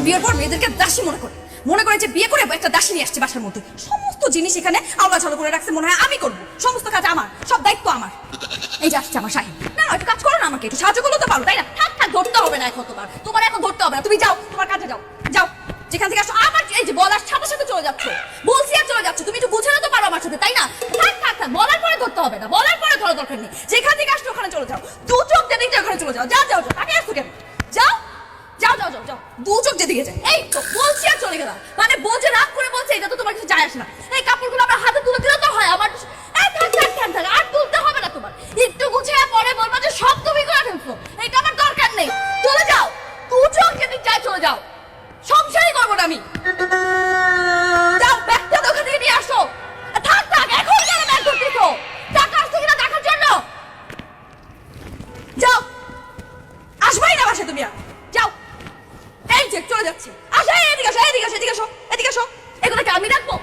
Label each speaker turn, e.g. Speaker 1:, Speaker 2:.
Speaker 1: বিয়ের পর মেয়েদেরকে দাসী মনে করে যে বিয়ে করে একটা দাসী নিয়ে আসছে বাসার মধ্যে, সমস্ত জিনিস এখানে আওলা ঝালো করে রাখছে, মনে হয় আমি করবো, সমস্ত কাজ আমার, সব দায়িত্ব আমার। এই যে আসছে আমার শাহিন, না একটু কাজ করো না, আমাকে একটু সাহায্য করলে তো পারো, তাই না? থাক থাক, ধরতে হবে না এখন, তোমার এখন ধরতে হবে না, তুমি যাও তোমার কাজে যাও, যাও যেখান থেকে আসো। আমার এই যে বলার সাথে সাথে চলে যাচ্ছ, বলছি আর চলে যাচ্ছ, তুমি একটু গুছানো তো পারো আমার সাথে, তাই না? থাক থাক থাক, বলার পরে ধরতে হবে না, বলার পরে ধরা দরকার নেই, যেখান থেকে আসছো ওখানে চলে যাও, দু চোখ যেদিকে ওখানে চলে যাও, যাও যাও যাও, তাকে আসছো কেন? যাও যাও যাও যাও যাও, দু চোখ যেদিকে যায়। এই তো বলছি আর চলে গেলাম, মানে বোঝে রাগ করে বলছে, এটা তো তোমার কিছু যায় আসে না। এই কাপড়গুলো আমার হাতে তুলে দিলে তো হয়, আমার এই থাক থাক থাক থাক, আর তুলতে হবে না তোমার, একটু গুছিয়ে পরে বলবা যে সব তুমি করে ফেলছো, এটা আমার দরকার নেই, চলে যাও, দু চোখ যেদিকে যায় চলে যাও, সংসারই করবো না আমি। যাও ব্যাগটা দোকান থেকে নিয়ে আসো। থাক থাক, এখন কেন ব্যাগ ধরতেছো? টাকা আসছে কিনা দেখার জন্য। যাও, আসবাই না বাসে তুমি আর, যাও। এই যে চলে যাচ্ছে, আসো, এদিকে আসো, এদিকে আসো, এদিকে আসো, এদিকে আসো, এগুলোকে আমি রাখবো?